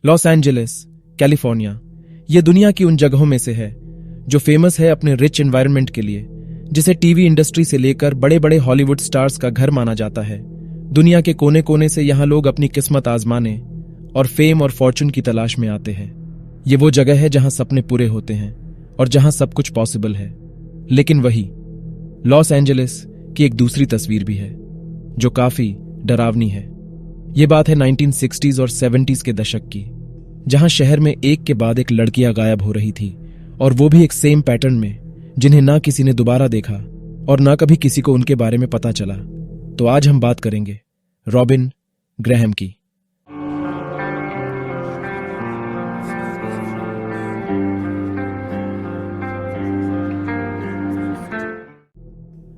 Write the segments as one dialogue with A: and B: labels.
A: Los Angeles, California, ये दुनिया की उन जगहों में से है जो फेमस है अपने रिच एनवायरनमेंट के लिए, जिसे टीवी इंडस्ट्री से लेकर बड़े बड़े हॉलीवुड स्टार्स का घर माना जाता है। दुनिया के कोने कोने से यहाँ लोग अपनी किस्मत आजमाने और फेम और फॉर्चून की तलाश में आते हैं। ये वो जगह है जहां सपने पूरे होते हैं और जहां सब कुछ पॉसिबल है। लेकिन वही लॉस एंजलिस की एक दूसरी तस्वीर भी है जो काफी डरावनी है। ये बात है 1960s और 70s के दशक की, जहां शहर में एक के बाद एक लड़कियां गायब हो रही थी, और वो भी एक सेम पैटर्न में, जिन्हें ना किसी ने दोबारा देखा और ना कभी किसी को उनके बारे में पता चला। तो आज हम बात करेंगे रॉबिन ग्रैहम की।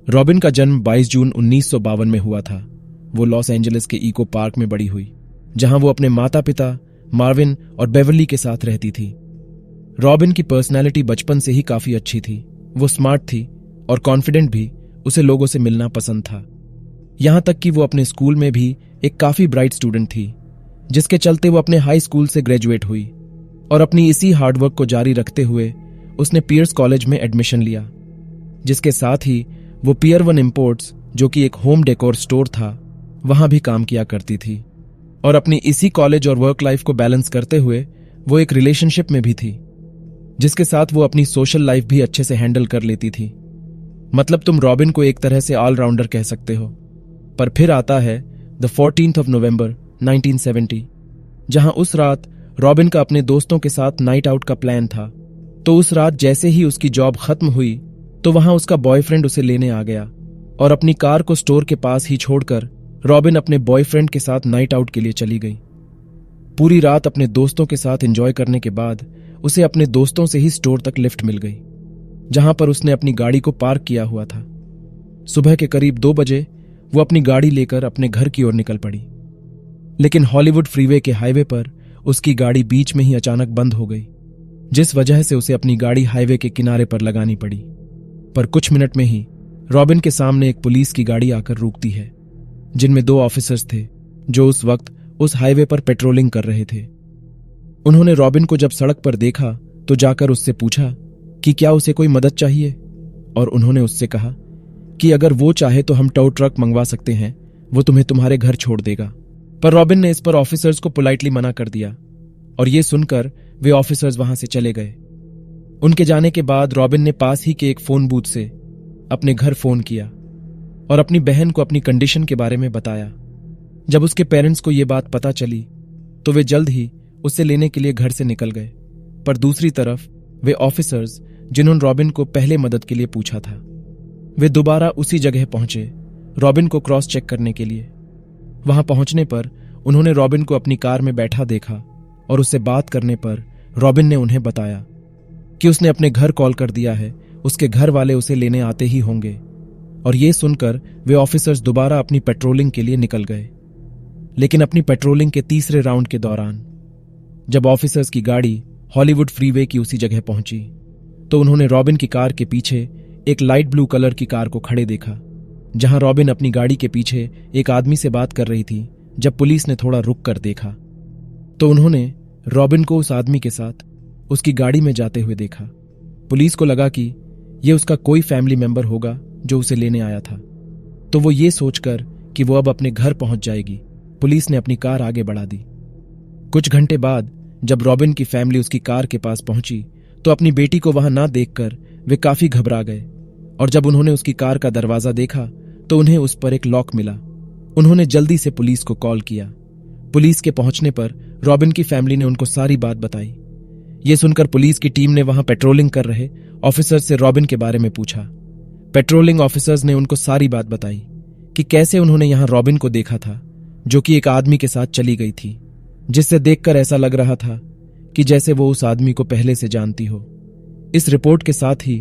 A: रॉबिन का जन्म 22 जून 1952 में हुआ था। वो लॉस एंजलिस के इको पार्क में बड़ी हुई, जहां वो अपने माता पिता मार्विन और बेवर्ली के साथ रहती थी। रॉबिन की पर्सनैलिटी बचपन से ही काफी अच्छी थी। वो स्मार्ट थी और कॉन्फिडेंट भी। उसे लोगों से मिलना पसंद था, यहां तक कि वो अपने स्कूल में भी एक काफी ब्राइट स्टूडेंट थी, जिसके चलते वो अपने हाई स्कूल से ग्रेजुएट हुई और अपनी इसी हार्डवर्क को जारी रखते हुए उसने पियर्स कॉलेज में एडमिशन लिया, जिसके साथ ही वो पियर 1 इंपोर्ट्स, जो कि एक होम डेकोर स्टोर था, वहां भी काम किया करती थी। और अपनी इसी कॉलेज और वर्क लाइफ को बैलेंस करते हुए वो एक रिलेशनशिप में भी थी, जिसके साथ वो अपनी सोशल लाइफ भी अच्छे से हैंडल कर लेती थी। मतलब तुम रॉबिन को एक तरह से ऑलराउंडर कह सकते हो। पर फिर आता है द 14th of November 1970, जहां उस रात रॉबिन का अपने दोस्तों के साथ नाइट आउट का प्लान था। तो उस रात जैसे ही उसकी जॉब खत्म हुई तो वहां उसका बॉयफ्रेंड उसे लेने आ गया, और अपनी कार को स्टोर के पास ही छोड़कर रॉबिन अपने बॉयफ्रेंड के साथ नाइट आउट के लिए चली गई। पूरी रात अपने दोस्तों के साथ एंजॉय करने के बाद उसे अपने दोस्तों से ही स्टोर तक लिफ्ट मिल गई, जहां पर उसने अपनी गाड़ी को पार्क किया हुआ था। सुबह के करीब 2 बजे वो अपनी गाड़ी लेकर अपने घर की ओर निकल पड़ी, लेकिन हॉलीवुड फ्रीवे के हाईवे पर उसकी गाड़ी बीच में ही अचानक बंद हो गई, जिस वजह से उसे अपनी गाड़ी हाईवे के किनारे पर लगानी पड़ी। पर कुछ मिनट में ही रॉबिन के सामने एक पुलिस की गाड़ी आकर रुकती है, जिनमें 2 ऑफिसर्स थे जो उस वक्त उस हाईवे पर पेट्रोलिंग कर रहे थे। उन्होंने रॉबिन को जब सड़क पर देखा तो जाकर उससे पूछा कि क्या उसे कोई मदद चाहिए, और उन्होंने उससे कहा कि अगर वो चाहे तो हम टो ट्रक मंगवा सकते हैं, वो तुम्हें तुम्हारे घर छोड़ देगा। पर रॉबिन ने इस पर ऑफिसर्स को पोलाइटली मना कर दिया, और ये सुनकर वे ऑफिसर्स वहां से चले गए। उनके जाने के बाद रॉबिन ने पास ही के एक फोन बूथ से अपने घर फोन किया और अपनी बहन को अपनी कंडीशन के बारे में बताया। जब उसके पेरेंट्स को यह बात पता चली तो वे जल्द ही उसे लेने के लिए घर से निकल गए। पर दूसरी तरफ वे ऑफिसर्स, जिन्होंने रॉबिन को पहले मदद के लिए पूछा था, वे दोबारा उसी जगह पहुंचे रॉबिन को क्रॉस चेक करने के लिए। वहां पहुंचने पर उन्होंने रॉबिन को अपनी कार में बैठा देखा, और उससे बात करने पर रॉबिन ने उन्हें बताया कि उसने अपने घर कॉल कर दिया है, उसके घर वाले उसे लेने आते ही होंगे। और ये सुनकर वे ऑफिसर्स दोबारा अपनी पेट्रोलिंग के लिए निकल गए। लेकिन अपनी पेट्रोलिंग के तीसरे राउंड के दौरान जब ऑफिसर्स की गाड़ी हॉलीवुड फ्रीवे की उसी जगह पहुंची तो उन्होंने रॉबिन की कार के पीछे एक लाइट ब्लू कलर की कार को खड़े देखा, जहां रॉबिन अपनी गाड़ी के पीछे एक आदमी से बात कर रही थी। जब पुलिस ने थोड़ा रुक कर देखा तो उन्होंने रॉबिन को उस आदमी के साथ उसकी गाड़ी में जाते हुए देखा। पुलिस को लगा कि यह उसका कोई फैमिली मेंबर होगा जो उसे लेने आया था। तो वो ये सोचकर कि वो अब अपने घर पहुंच जाएगी, पुलिस ने अपनी कार आगे बढ़ा दी। कुछ घंटे बाद जब रॉबिन की फैमिली उसकी कार के पास पहुंची तो अपनी बेटी को वहां ना देखकर वे काफी घबरा गए, और जब उन्होंने उसकी कार का दरवाजा देखा तो उन्हें उस पर एक लॉक मिला। उन्होंने जल्दी से पुलिस को कॉल किया। पुलिस के पहुंचने पर रॉबिन की फैमिली ने उनको सारी बात बताई। ये सुनकर पुलिस की टीम ने वहां पेट्रोलिंग कर रहे ऑफिसर से रॉबिन के बारे में पूछा। पेट्रोलिंग ऑफिसर्स ने उनको सारी बात बताई कि कैसे उन्होंने यहां रॉबिन को देखा था, जो कि एक आदमी के साथ चली गई थी, जिससे देखकर ऐसा लग रहा था कि जैसे वो उस आदमी को पहले से जानती हो। इस रिपोर्ट के साथ ही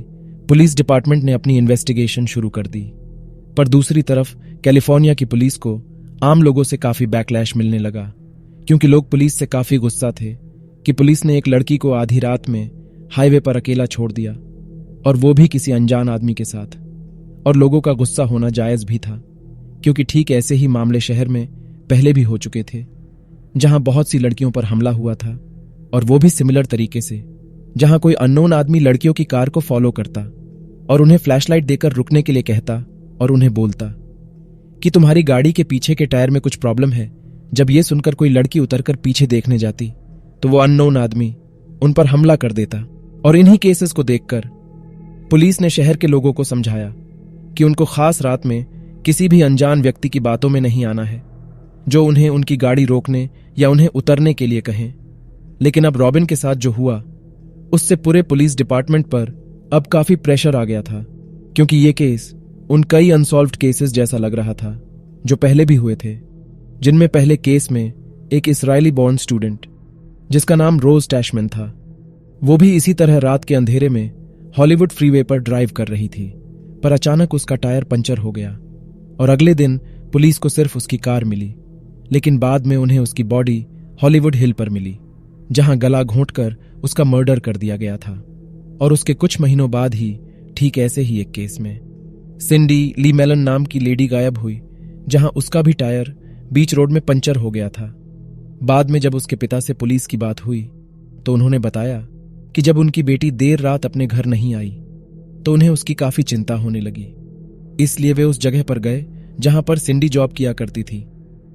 A: पुलिस डिपार्टमेंट ने अपनी इन्वेस्टिगेशन शुरू कर दी। पर दूसरी तरफ कैलिफोर्निया की पुलिस को आम लोगों से काफी बैकलैश मिलने लगा, क्योंकि लोग पुलिस से काफी गुस्सा थे कि पुलिस ने एक लड़की को आधी रात में हाईवे पर अकेला छोड़ दिया, और वो भी किसी अनजान आदमी के साथ। और लोगों का गुस्सा होना जायज भी था, क्योंकि ठीक ऐसे ही मामले शहर में पहले भी हो चुके थे। जहां बहुत सी लड़कियों पर हमला हुआ था, और वो भी सिमिलर तरीके से, जहां कोई अननोन आदमी लड़कियों की कार को फॉलो करता और उन्हें फ्लैशलाइट देकर रुकने के लिए कहता और उन्हें बोलता कि तुम्हारी गाड़ी के पीछे के टायर में कुछ प्रॉब्लम है। जब ये सुनकर कोई लड़की उतरकर पीछे देखने जाती तो वो अननोन आदमी उन पर हमला कर देता। और इन्हीं केसेस को देखकर पुलिस ने शहर के लोगों को समझाया कि उनको खास रात में किसी भी अनजान व्यक्ति की बातों में नहीं आना है जो उन्हें उनकी गाड़ी रोकने या उन्हें उतरने के लिए कहें। लेकिन अब रॉबिन के साथ जो हुआ उससे पूरे पुलिस डिपार्टमेंट पर अब काफी प्रेशर आ गया था, क्योंकि ये केस उन कई अनसॉल्व्ड केसेस जैसा लग रहा था जो पहले भी हुए थे, जिनमें पहले केस में एक इजरायली बॉर्न स्टूडेंट जिसका नाम रोज टैशमैन था, वो भी इसी तरह रात के अंधेरे में हॉलीवुड फ्रीवे पर ड्राइव कर रही थी, पर अचानक उसका टायर पंचर हो गया और अगले दिन पुलिस को सिर्फ उसकी कार मिली। लेकिन बाद में उन्हें उसकी बॉडी हॉलीवुड हिल पर मिली, जहां गला घोंटकर उसका मर्डर कर दिया गया था। और उसके कुछ महीनों बाद ही ठीक ऐसे ही एक केस में सिंडी ली मेलन नाम की लेडी गायब हुई, जहां उसका भी टायर बीच रोड में पंचर हो गया था। बाद में जब उसके पिता से पुलिस की बात हुई तो उन्होंने बताया कि जब उनकी बेटी देर रात अपने घर नहीं आई तो उन्हें उसकी काफी चिंता होने लगी। इसलिए वे उस जगह पर गए जहां पर सिंडी जॉब किया करती थी।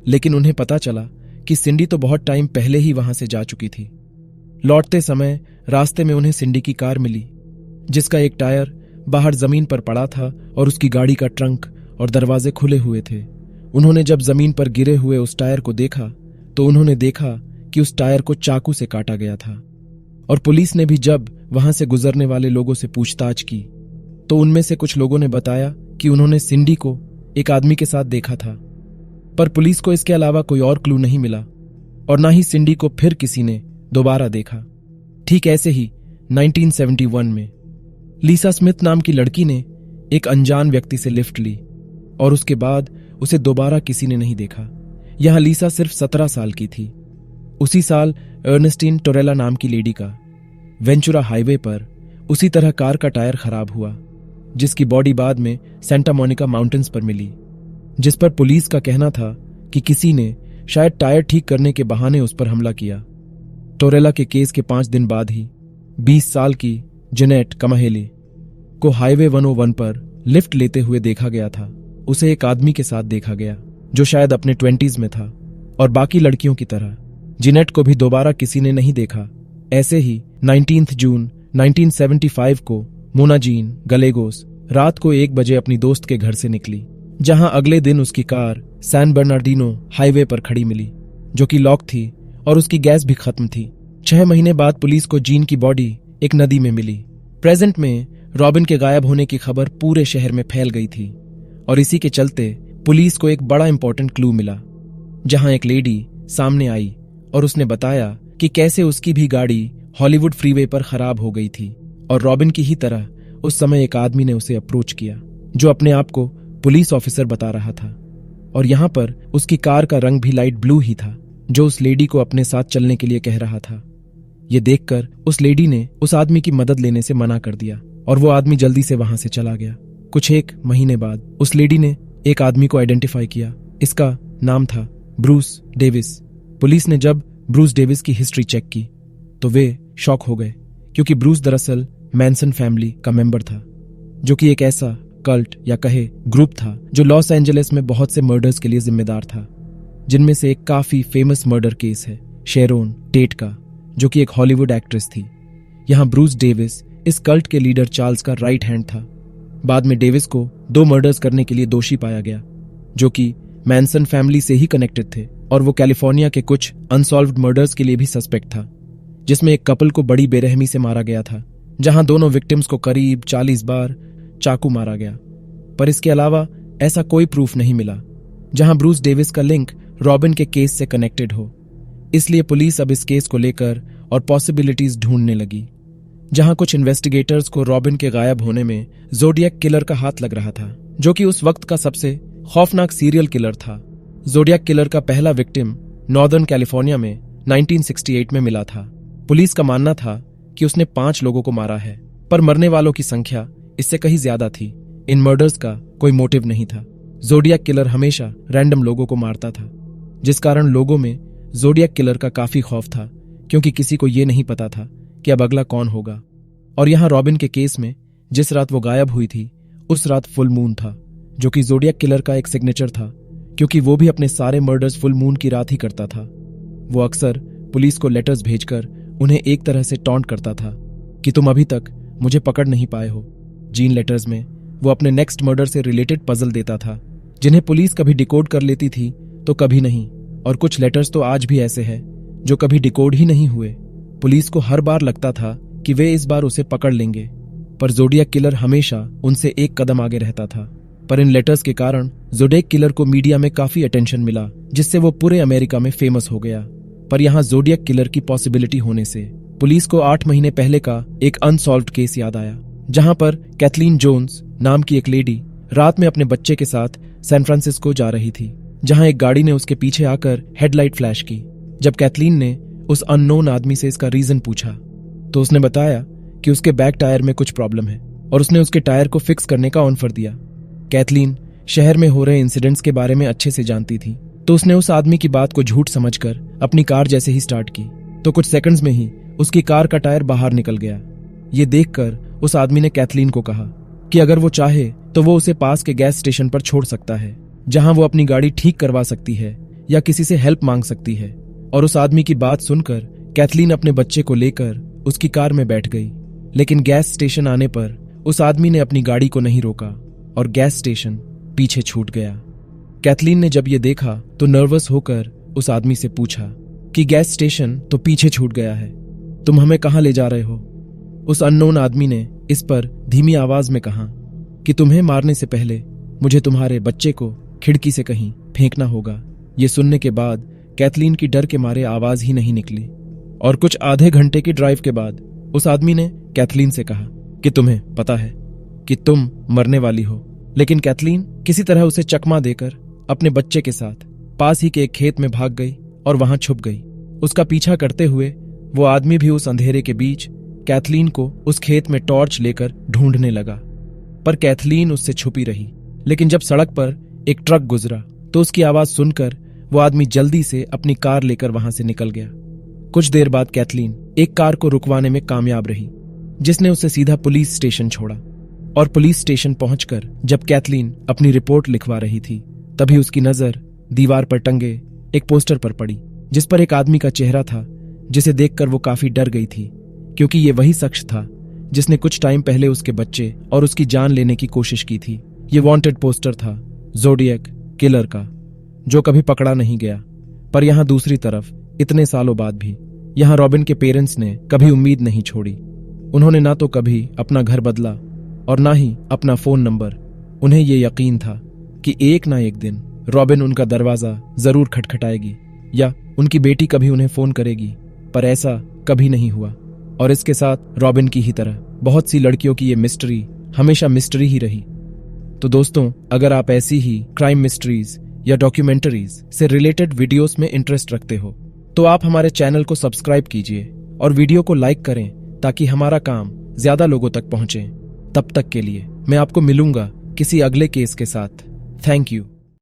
A: लेकिन उन्हें पता चला कि सिंडी तो बहुत टाइम पहले ही वहां से जा चुकी थी। लौटते समय रास्ते में उन्हें सिंडी की कार मिली, जिसका एक टायर बाहर जमीन पर पड़ा था और उसकी गाड़ी का ट्रंक और दरवाजे खुले हुए थे। उन्होंने जब जमीन पर गिरे हुए उस टायर को देखा तो उन्होंने देखा कि उस टायर को चाकू से काटा गया था। और पुलिस ने भी जब वहां से गुजरने वाले लोगों से पूछताछ की तो उनमें से कुछ लोगों ने बताया कि उन्होंने सिंडी को एक आदमी के साथ देखा था, पर पुलिस को इसके अलावा कोई और क्लू नहीं मिला और ना ही सिंडी को फिर किसी ने दोबारा देखा। ठीक ऐसे ही 1971 में लीसा स्मिथ नाम की लड़की ने एक अनजान व्यक्ति से लिफ्ट ली और उसके बाद उसे दोबारा किसी ने नहीं देखा। यहां लीसा सिर्फ 17 साल की थी। उसी साल अर्नेस्टीन टोरेला नाम की लेडी का वेंचुरा हाईवे पर उसी तरह कार का टायर खराब हुआ, जिसकी बॉडी बाद में सेंटा मोनिका माउंटेन्स पर मिली, जिस पर पुलिस का कहना था कि किसी ने शायद टायर ठीक करने के बहाने उस पर हमला किया। टोरेला के केस के 5 दिन बाद ही 20 साल की जेनेट कमाहेली को हाईवे 101 पर लिफ्ट लेते हुए देखा गया था। उसे एक आदमी के साथ देखा गया जो शायद अपने 20s में था और बाकी लड़कियों की तरह जेनेट को भी दोबारा किसी ने नहीं देखा। ऐसे ही 19 जून 1975 को मोना जीन गलेगोस रात को 1 बजे अपनी दोस्त के घर से निकली, जहां अगले दिन उसकी कार सैन बर्नार्डिनो हाईवे पर खड़ी मिली, जो कि लॉक थी और उसकी गैस भी खत्म थी। 6 महीने बाद पुलिस को जीन की बॉडी एक नदी में मिली। प्रेजेंट में रॉबिन के गायब होने की खबर पूरे शहर में फैल गई थी और इसी के चलते पुलिस को एक बड़ा इंपॉर्टेंट क्लू मिला, जहां एक लेडी सामने आई और उसने बताया कि कैसे उसकी भी गाड़ी हॉलीवुड फ्रीवे पर खराब हो गई थी और रॉबिन की ही तरह उस समय एक आदमी ने उसे अप्रोच किया जो अपने आप को पुलिस ऑफिसर बता रहा था। और यहां पर उसकी कार का रंग भी लाइट ब्लू ही था, जो उस लेडी को अपने साथ चलने के लिए कह रहा था। ये देखकर उस लेडी ने उस आदमी की मदद लेने से मना कर दिया और वो आदमी जल्दी से वहां से चला गया। कुछ 1 महीने बाद उस लेडी ने एक आदमी को आइडेंटिफाई किया। इसका नाम था ब्रूस डेविस। पुलिस ने जब ब्रूस डेविस की हिस्ट्री चेक की तो वे शॉक हो गए, क्योंकि ब्रूस दरअसल मैनसन फैमिली का मेंबर था, जो कि एक ऐसा कल्ट या कहे ग्रुप था जो लॉस एंजलिस में बहुत से मर्डर्स के लिए जिम्मेदार था, जिनमें से एक काफी फेमस मर्डर केस है शेरोन टेट का, जो कि एक हॉलीवुड एक्ट्रेस थी। यहां ब्रूस डेविस इस कल्ट के लीडर चार्ल्स का राइट हैंड था। बाद में डेविस को 2 मर्डर्स करने के लिए दोषी पाया गया, जो कि मैनसन फैमिली से ही कनेक्टेड थे, और वो कैलिफोर्निया के कुछ अनसॉल्व्ड मर्डर्स के लिए भी सस्पेक्ट था, जिसमें एक कपल को बड़ी बेरहमी से मारा गया था, जहां दोनों विक्टिम्स को करीब 40 बार चाकू मारा गया। पर इसके अलावा ऐसा कोई प्रूफ नहीं मिला जहां ब्रूस डेविस का लिंक रॉबिन के केस से कनेक्टेड हो। इसलिए पुलिस अब इस केस को लेकर और पॉसिबिलिटीज ढूंढने लगी, जहां कुछ इन्वेस्टिगेटर्स को रॉबिन के गायब होने में ज़ोडिएक किलर का हाथ लग रहा था, जो कि उस वक्त का सबसे खौफनाक सीरियल किलर था। ज़ोडिएक किलर का पहला विक्टिम नॉर्दर्न कैलिफोर्निया में 1968 में मिला था। पुलिस का मानना था कि उसने 5 लोगों को मारा है, पर मरने वालों की संख्या इससे कहीं ज्यादा थी। इन मर्डर्स का कोई मोटिव नहीं था। ज़ोडिएक किलर हमेशा रैंडम लोगों को मारता था, जिस कारण लोगों में जोडियक किलर का काफी खौफ था, क्योंकि किसी को यह नहीं पता था कि अब अगला कौन होगा। और यहां रॉबिन के केस में जिस रात वो गायब हुई थी उस रात फुल मून था, जो कि जोडियक किलर का एक सिग्नेचर था, क्योंकि वो भी अपने सारे मर्डर्स फुल मून की रात ही करता था। वो अक्सर पुलिस को लेटर्स भेजकर उन्हें एक तरह से टॉन्ट करता था कि तुम अभी तक मुझे पकड़ नहीं पाए हो। जीन लेटर्स में वो अपने नेक्स्ट मर्डर से रिलेटेड पजल देता था, जिन्हें पुलिस कभी डिकोड कर लेती थी तो कभी नहीं। और कुछ लेटर्स तो आज भी ऐसे हैं जो कभी डिकोड ही नहीं हुए। पुलिस को हर बार लगता था कि वे इस बार उसे पकड़ लेंगे, पर जोडियक किलर हमेशा उनसे एक कदम आगे रहता था। पर इन लेटर्स के कारण जोडियक किलर को मीडिया में काफी अटेंशन मिला, जिससे वो पूरे अमेरिका में फेमस हो गया। पर यहाँ जोडियक किलर की पॉसिबिलिटी होने से पुलिस को 8 महीने पहले का एक अनसॉल्व्ड केस याद आया, जहां पर कैथलीन जोन्स नाम की एक लेडी रात में अपने बच्चे के साथ सैन फ्रांसिस्को जा रही थी, जहां एक गाड़ी ने उसके पीछे आकर हेडलाइट फ्लैश की। जब कैथलीन ने उस अननोन आदमी से इसका रीजन पूछा तो उसने बताया कि उसके बैक टायर में कुछ प्रॉब्लम है और उसने उसके टायर को फिक्स करने का ऑफर दिया। कैथलीन शहर में हो रहे इंसिडेंट्स के बारे में अच्छे से जानती थी, तो उसने उस आदमी की बात को झूठ समझकर अपनी कार जैसे ही स्टार्ट की तो कुछ सेकंड्स में ही उसकी कार का टायर बाहर निकल गया। ये देखकर उस आदमी ने कैथलीन को कहा कि अगर वो चाहे तो वो उसे पास के गैस स्टेशन पर छोड़ सकता है, जहां वो अपनी गाड़ी ठीक करवा सकती है या किसी से हेल्प मांग सकती है। और उस आदमी की बात सुनकर कैथलीन अपने बच्चे को लेकर उसकी कार में बैठ गई। लेकिन गैस स्टेशन आने पर उस आदमी ने अपनी गाड़ी को नहीं रोका और गैस स्टेशन पीछे छूट गया। कैथलीन ने जब ये देखा तो नर्वस होकर उस आदमी से पूछा कि गैस स्टेशन तो पीछे छूट गया है, तुम हमें कहां ले जा रहे हो? उस अननोन आदमी ने इस पर धीमी आवाज में कहा कि तुम्हें मारने से पहले मुझे तुम्हारे बच्चे को खिड़की से कहीं फेंकना होगा। ये सुनने के बाद कैथलीन की डर के मारे आवाज ही नहीं निकली। और कुछ आधे घंटे की ड्राइव के बाद उस आदमी ने कैथलीन से कहा कि तुम्हें पता है कि तुम मरने वाली हो। लेकिन कैथलीन किसी तरह उसे चकमा देकर अपने बच्चे के साथ पास ही के एक खेत में भाग गई और वहां छुप गई। उसका पीछा करते हुए वो आदमी भी उस अंधेरे के बीच कैथलीन को उस खेत में टॉर्च लेकर ढूंढने लगा, पर कैथलीन उससे छुपी रही। लेकिन जब सड़क पर एक ट्रक गुजरा तो उसकी आवाज सुनकर वो आदमी जल्दी से अपनी कार लेकर वहां से निकल गया। कुछ देर बाद कैथलीन एक कार को रुकवाने में कामयाब रही, जिसने उसे सीधा पुलिस स्टेशन छोड़ा। और पुलिस स्टेशन पहुंचकर जब कैथलीन अपनी रिपोर्ट लिखवा रही थी, तभी उसकी नजर दीवार पर टंगे एक पोस्टर पर पड़ी, जिस पर एक आदमी का चेहरा था, जिसे देखकर वो काफी डर गई थी, क्योंकि ये वही शख्स था जिसने कुछ टाइम पहले उसके बच्चे और उसकी जान लेने की कोशिश की थी। ये वांटेड पोस्टर था जोडियक किलर का, जो कभी पकड़ा नहीं गया। पर यहां दूसरी तरफ इतने सालों बाद भी यहां रॉबिन के पेरेंट्स ने कभी उम्मीद नहीं छोड़ी। उन्होंने ना तो कभी अपना घर बदला और ना ही अपना फोन नंबर। उन्हें यह यकीन था कि एक ना एक दिन रॉबिन उनका दरवाजा जरूर खटखटाएगी या उनकी बेटी कभी उन्हें फोन करेगी, पर ऐसा कभी नहीं हुआ। और इसके साथ रॉबिन की ही तरह बहुत सी लड़कियों की ये मिस्ट्री हमेशा मिस्ट्री ही रही। तो दोस्तों, अगर आप ऐसी ही क्राइम मिस्ट्रीज या डॉक्यूमेंटरीज से रिलेटेड वीडियोस में इंटरेस्ट रखते हो तो आप हमारे चैनल को सब्सक्राइब कीजिए और वीडियो को लाइक करें, ताकि हमारा काम ज्यादा लोगों तक पहुंचे। तब तक के लिए मैं आपको मिलूंगा किसी अगले केस के साथ। Thank you.